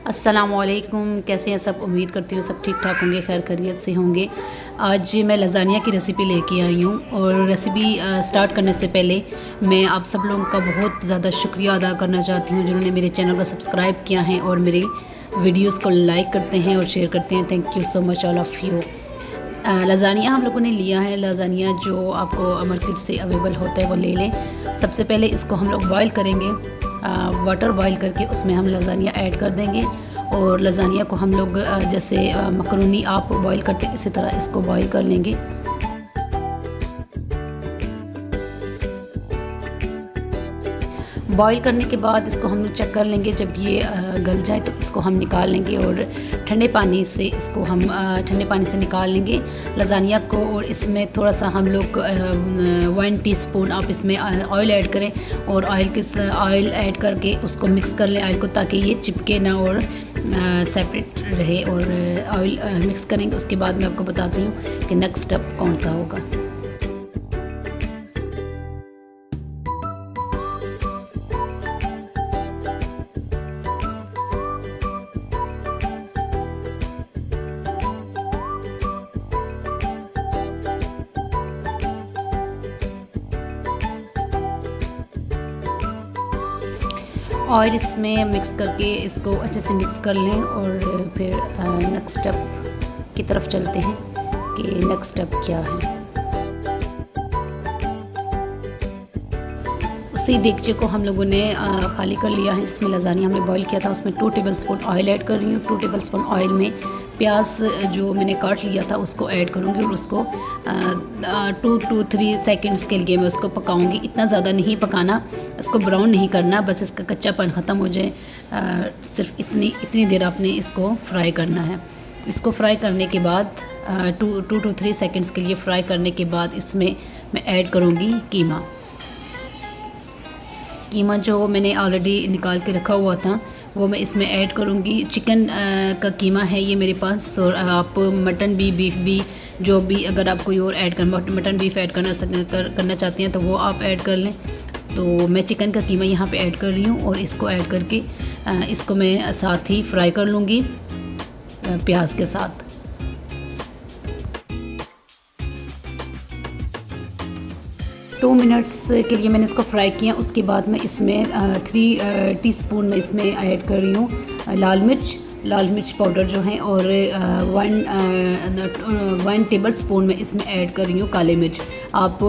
अस्सलामुअलैकुम, कैसे हैं सब। उम्मीद करती हूँ सब ठीक ठाक होंगे, खैर खैरियत से होंगे। आज मैं लज़ानिया की रेसिपी लेके आई हूँ और रेसिपी स्टार्ट करने से पहले मैं आप सब लोगों का बहुत ज़्यादा शुक्रिया अदा करना चाहती हूँ जिन्होंने मेरे चैनल को सब्सक्राइब किया है और मेरे वीडियोज़ को लाइक करते हैं और शेयर करते हैं। Thank you so much all of you. Lasagna हम लोगों ने लिया है। लज़ानिया जो आपको मार्केट से अवेलेबल होता है वो ले लें। सबसे पहले इसको हम लोग बॉयल करेंगे। वाटर बॉयल करके उसमें हम लज़ानिया ऐड कर देंगे और लज़ानिया को हम लोग जैसे मकरूनी आप बॉयल करते इसी तरह इसको बॉयल कर लेंगे। बॉईल करने के बाद इसको हम चेक कर लेंगे। जब ये गल जाए तो इसको हम निकाल लेंगे और ठंडे पानी से इसको हम ठंडे पानी से निकाल लेंगे लज़ानिया को। और इसमें थोड़ा सा हम लोग 1 टीस्पून आप इसमें ऑयल ऐड करें और ऑयल ऐड करके उसको मिक्स कर लें ऑयल को, ताकि ये चिपके ना और सेपरेट रहे। और ऑयल मिक्स करेंगे। उसके बाद मैं आपको बताती हूँ कि नेक्स्ट स्टेप कौन सा होगा। ऑयल इसमें मिक्स करके इसको अच्छे से मिक्स कर लें और फिर नेक्स्ट स्टेप की तरफ चलते हैं कि नेक्स्ट स्टेप क्या है। उसी देगचे को हम लोगों ने खाली कर लिया है जिसमें लज़ानिया हमने बॉईल किया था। उसमें 2 टेबलस्पून ऑयल ऐड कर रही हूँ। 2 टेबलस्पून ऑयल में प्याज जो मैंने काट लिया था उसको ऐड करूँगी और उसको 2 to 3 सेकंड्स के लिए मैं उसको पकाऊंगी। इतना ज़्यादा नहीं पकाना, इसको ब्राउन नहीं करना, बस इसका कच्चापन ख़त्म हो जाए। सिर्फ इतनी देर आपने इसको फ्राई करना है। इसको फ्राई करने के बाद 2 to 3 सेकंड्स के लिए फ्राई करने के बाद इसमें मैं ऐड करूँगी कीमा जो मैंने ऑलरेडी निकाल के रखा हुआ था वो मैं इसमें ऐड करूँगी। चिकन का कीमा है ये मेरे पास। और आप मटन भी, बीफ भी, जो भी अगर आप कोई और ऐड मटन बीफ ऐड करना चाहती हैं तो वो आप ऐड कर लें। तो मैं चिकन का कीमा यहाँ पे ऐड कर रही हूँ और इसको ऐड करके इसको मैं साथ ही फ्राई कर लूँगी प्याज के साथ। टू मिनट्स के लिए मैंने इसको फ्राई किया। उसके बाद मैं इसमें 3 टीस्पून में इसमें ऐड कर रही हूँ लाल मिर्च पाउडर जो है, और 1 टेबलस्पून में इसमें ऐड कर रही हूँ काले मिर्च। आप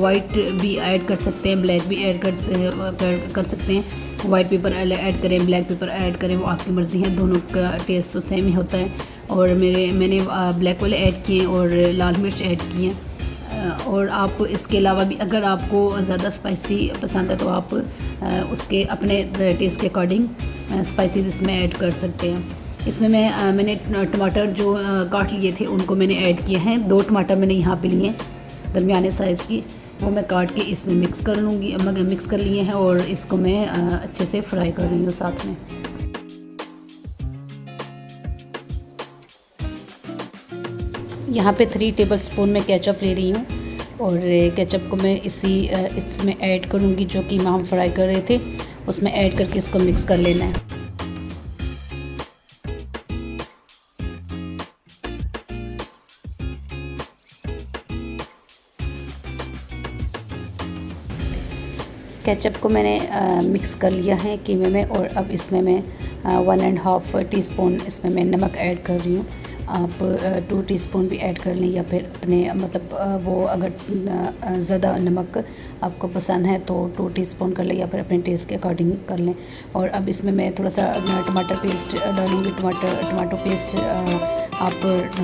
वाइट भी ऐड कर सकते हैं, ब्लैक भी ऐड कर सकते हैं। वाइट पेपर ऐड करें, ब्लैक पेपर ऐड करें, वो आपकी मर्ज़ी है। दोनों का टेस्ट तो सेम ही होता है। और मैंने ब्लैक वाले ऐड किए और लाल मिर्च ऐड किए। और आप इसके अलावा भी अगर आपको ज़्यादा स्पाइसी पसंद है तो आप उसके अपने टेस्ट के अकॉर्डिंग स्पाइसेस इसमें ऐड कर सकते हैं। इसमें मैंने टमाटर जो काट लिए थे उनको मैंने ऐड किए हैं। 2 टमाटर मैंने यहाँ पे लिए दरमियाने साइज़ की, वो मैं काट के इसमें मिक्स कर लिए हैं और इसको मैं अच्छे से फ्राई कर रही हूँ साथ में। यहाँ पे 3 टेबलस्पून में केचप ले रही हूँ और केचप को मैं इसमें ऐड करूँगी। जो कीमा हम फ्राई कर रहे थे उसमें ऐड करके इसको मिक्स कर लेना है। केचप को मैंने मिक्स कर लिया है कीमे में और अब इसमें मैं 1.5 टीस्पून इसमें मैं नमक ऐड कर रही हूँ। आप 2 टीस्पून भी ऐड कर लें या फिर अपने मतलब वो अगर ज़्यादा नमक आपको पसंद है तो 2 टीस्पून कर लें या फिर अपने टेस्ट के अकॉर्डिंग कर लें। और अब इसमें मैं थोड़ा सा टमाटर पेस्ट डालूँगी। टमाटो पेस्ट आप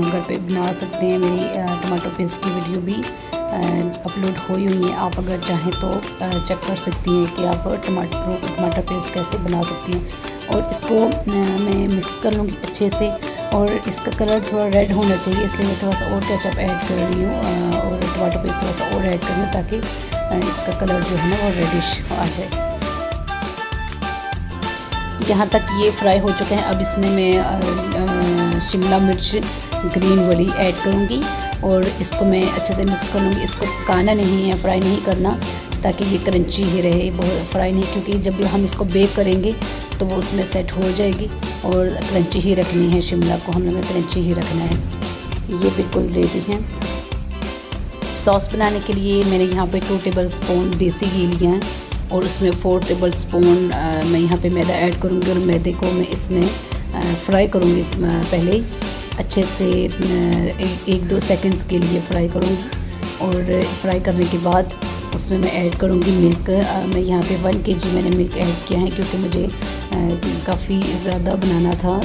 घर पे बना सकते हैं। मेरी टमाटो पेस्ट की वीडियो भी अपलोड हुई है। आप अगर चाहें तो चेक कर सकती हैं कि आप टमाटर पेस्ट कैसे बना सकती हैं। और इसको मैं मिक्स कर लूँगी अच्छे से। और इसका कलर थोड़ा रेड होना चाहिए, इसलिए मैं थोड़ा सा और केचप ऐड कर रही हूँ और टमाटो पेस्ट थोड़ा सा और ऐड कर लूँ ताकि इसका कलर जो है ना वो रेडिश आ जाए। यहाँ तक ये फ्राई हो चुके हैं। अब इसमें मैं शिमला मिर्च ग्रीन वाली ऐड करूँगी और इसको मैं अच्छे से मिक्स कर लूँगी। इसको पकाना नहीं है, फ्राई नहीं करना। ताकि ये क्रंची ही रहे, बहुत फ्राई नहीं, क्योंकि जब हम इसको बेक करेंगे तो वो उसमें सेट हो जाएगी। और क्रंची ही रखनी है, शिमला को हमने क्रंची ही रखना है। ये बिल्कुल रेडी हैं। सॉस बनाने के लिए मैंने यहाँ पे 2 टेबल स्पून देसी घी लिया है और उसमें 4 टेबल स्पून मैं यहाँ पे मैदा ऐड करूँगी और मैदे को मैं इसमें फ्राई करूँगी पहले ही अच्छे से 1-2 सेकंड्स के लिए फ्राई करूँगी। और फ्राई करने के बाद उसमें मैं ऐड करूँगी मिल्क। मैं यहाँ पे 1 kg मैंने मिल्क ऐड किया है, क्योंकि मुझे काफ़ी ज़्यादा बनाना था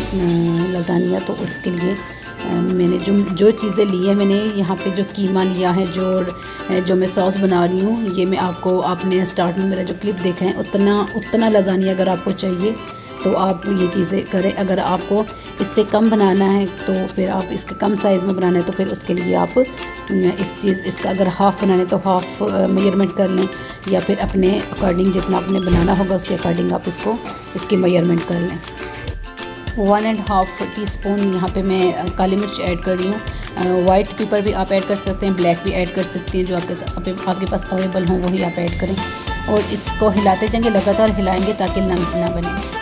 लज़ानिया, तो उसके लिए मैंने जो चीज़ें ली हैं, मैंने यहाँ पे जो कीमा लिया है, जो मैं सॉस बना रही हूँ, ये मैं आपने स्टार्ट में मेरा जो क्लिप देखा है उतना लज़ानिया अगर आपको चाहिए तो आप ये चीज़ें करें। अगर आपको इससे कम बनाना है तो फिर आप इसके कम साइज़ में बनाना है तो फिर उसके लिए आप इसका अगर हाफ़ बनाना है तो हाफ़ मेजरमेंट कर लें, या फिर अपने अकॉर्डिंग जितना आपने बनाना होगा उसके अकॉर्डिंग आप इसकी मेजरमेंट कर लें। 1.5 टीस्पून यहाँ पे मैं काली मिर्च ऐड कर रही हूँ। वाइट पेपर भी आप ऐड कर सकते हैं, ब्लैक भी ऐड कर सकते हैं, जो आपके पास अवेलेबल हो वही आप ऐड करें। और इसको हिलाते जाएंगे, लगातार हिलाएंगे ताकि लम्स ना बने।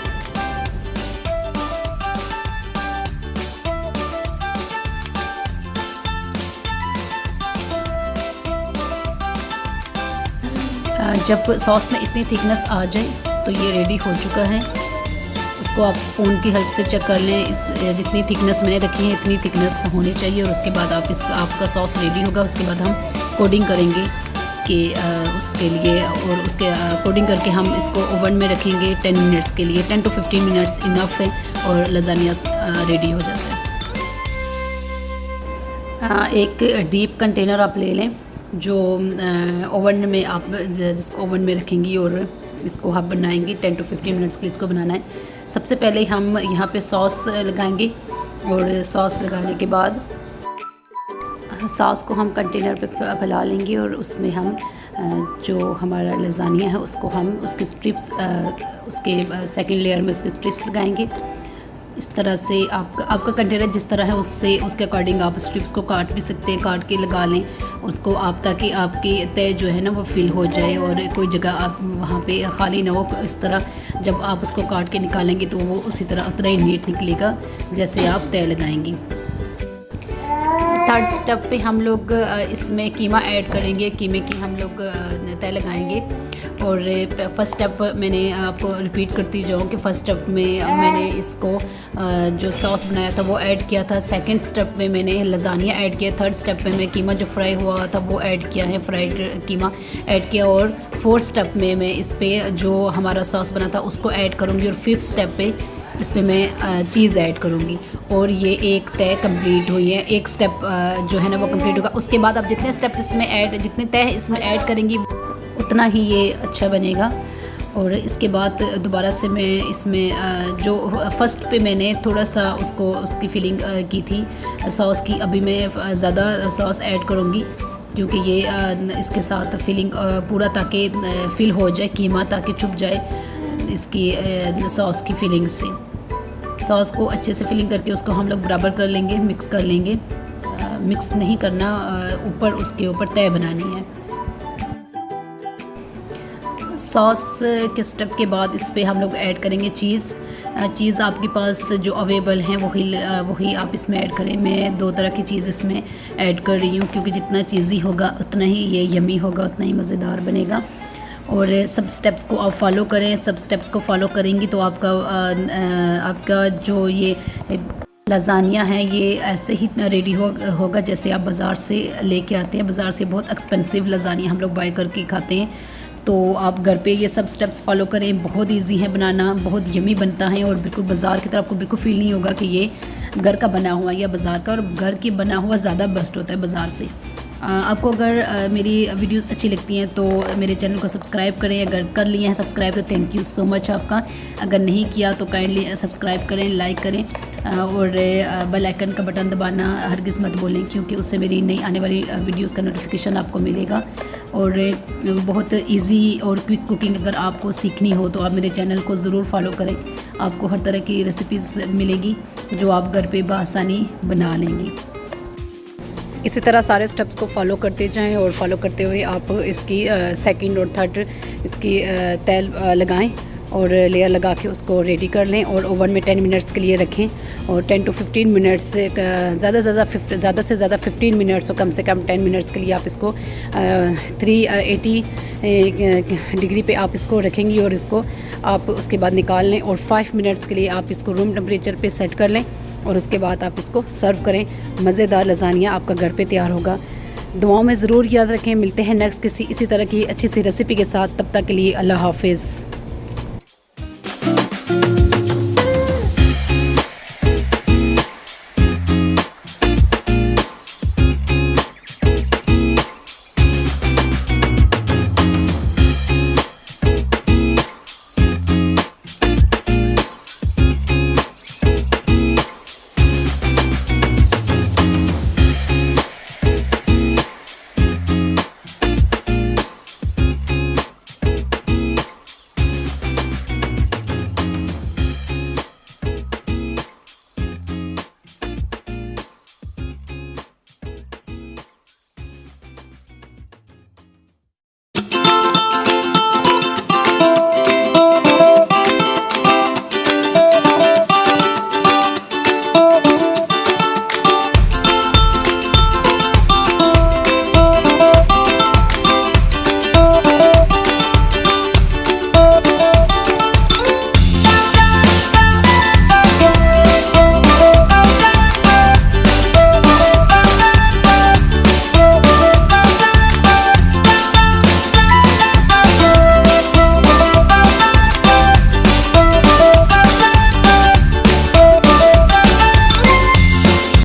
जब सॉस में इतनी थिकनेस आ जाए तो ये रेडी हो चुका है। इसको आप स्पून की हेल्प से चेक कर लें, जितनी थिकनेस मैंने रखी है इतनी थिकनेस होनी चाहिए। और उसके बाद आपका सॉस रेडी होगा। उसके बाद हम कोडिंग करेंगे कि उसके लिए, और उसके कोडिंग करके हम इसको ओवन में रखेंगे 10 मिनट्स के लिए। 10 to 15 मिनट्स इनफ है और लज़ानिया रेडी हो जाता है। एक डीप कंटेनर आप ले लें जो ओवन में आप जिसको ओवन में रखेंगी और इसको आप बनाएंगी 10 to 15 मिनट्स के लिए इसको बनाना है। सबसे पहले हम यहाँ पे सॉस लगाएंगे और सॉस लगाने के बाद सॉस को हम कंटेनर पे फैला लेंगे और उसमें हम जो हमारा लज़ानिया है उसको हम उसके स्ट्रिप्स उसके सेकंड लेयर में उसके स्ट्रिप्स लगाएंगे। इस तरह से आपका कंटेनर जिस तरह है उसके अकॉर्डिंग आप स्ट्रिप्स को काट भी सकते हैं, काट के लगा लें उसको आप, ताकि आपकी तय जो है ना वो फिल हो जाए और कोई जगह आप वहाँ पे खाली ना हो। इस तरह जब आप उसको काट के निकालेंगे तो वो उसी तरह उतना ही नीट निकलेगा जैसे आप तय लगाएंगी। थर्ड स्टेप पे हम लोग इसमें कीमा ऐड करेंगे, कीमे की हम लोग तय लगाएंगे। और फर्स्ट स्टेप मैंने आपको रिपीट करती जाऊँ कि फर्स्ट स्टेप में मैंने इसको जो सॉस बनाया था वो ऐड किया था। सेकंड स्टेप में मैंने लज़ानिया ऐड किया। थर्ड स्टेप में मैं कीमा जो फ्राई हुआ था वो ऐड किया है, फ्राइड कीमा ऐड किया। और फोर्थ स्टेप में मैं इस पर जो हमारा सॉस बना था उसको ऐड करूँगी। और फिफ्थ स्टेप पे इस पर मैं चीज़ ऐड करूँगी। और ये एक तय कंप्लीट हुई है, एक स्टेप जो है ना वो कंप्लीट होगा। उसके बाद आप जितने स्टेप्स इसमें जितने तय इसमें ऐड करेंगी उतना ही ये अच्छा बनेगा। और इसके बाद दोबारा से मैं इसमें जो फर्स्ट पे मैंने थोड़ा सा उसकी फिलिंग की थी सॉस की, अभी मैं ज़्यादा सॉस ऐड करूँगी क्योंकि ये इसके साथ फिलिंग पूरा ताकि फिल हो जाए कीमा, ताकि चुप जाए इसकी सॉस की फिलिंग से। सॉस को अच्छे से फिलिंग करके उसको हम लोग बराबर कर लेंगे, मिक्स कर लेंगे। मिक्स नहीं करना, ऊपर उसके ऊपर तय बनानी है। सॉस के स्टेप के बाद इस पर हम लोग ऐड करेंगे चीज़ आपके पास जो अवेलेबल हैं वही आप इसमें ऐड करें। मैं 2 तरह की चीज़ इसमें ऐड कर रही हूँ क्योंकि जितना चीज़ी होगा उतना ही ये यमी होगा, उतना ही मज़ेदार बनेगा। और सब स्टेप्स को आप फॉलो करें। सब स्टेप्स को फॉलो करेंगी तो आपका जो ये लज़ानिया है ये ऐसे ही रेडी होगा जैसे आप बाज़ार से लेके आते हैं। बाज़ार से बहुत एक्सपेंसिव लज़ानिया हम लोग बाय करके खाते हैं, तो आप घर पे ये सब स्टेप्स फॉलो करें। बहुत इजी है बनाना, बहुत यमी बनता है और बिल्कुल बाज़ार की तरह आपको बिल्कुल फील नहीं होगा कि ये घर का बना हुआ या बाज़ार का। और घर के बना हुआ ज़्यादा बेस्ट होता है बाज़ार से। आपको अगर मेरी वीडियोस अच्छी लगती हैं तो मेरे चैनल को सब्सक्राइब करें। अगर कर लिए हैं सब्सक्राइब तो थैंक यू सो मच आपका। अगर नहीं किया तो काइंडली सब्सक्राइब करें, लाइक करें और बेल आइकन का बटन दबाना हरगिज़ मत बोलें, क्योंकि उससे मेरी नई आने वाली वीडियोस का नोटिफिकेशन आपको मिलेगा। और बहुत इजी और क्विक कुकिंग अगर आपको सीखनी हो तो आप मेरे चैनल को ज़रूर फॉलो करें। आपको हर तरह की रेसिपीज़ मिलेगी जो आप घर पे बआसानी बना लेंगी। इसी तरह सारे स्टेप्स को फॉलो करते जाएं और फॉलो करते हुए आप इसकी सेकंड और थर्ड इसकी तेल लगाएं और लेयर लगा के उसको रेडी कर लें और ओवन में 10 मिनट्स के लिए रखें और 10 to 15 मिनट्स से ज़्यादा से ज़्यादा 15 मिनट्स और कम से कम 10 मिनट्स के लिए आप इसको 380 डिग्री पे आप इसको रखेंगी और इसको आप उसके बाद निकाल लें और 5 मिनट्स के लिए आप इसको रूम टेम्परेचर पे सेट कर लें और उसके बाद आप इसको सर्व करें। मज़ेदार लज़ानिया आपका घर पे तैयार होगा। दुआओं में ज़रूर याद रखें। मिलते हैं नेक्स्ट किसी इसी तरह की अच्छी सी रेसिपी के साथ। तब तक के लिए अल्लाह हाफ़िज़।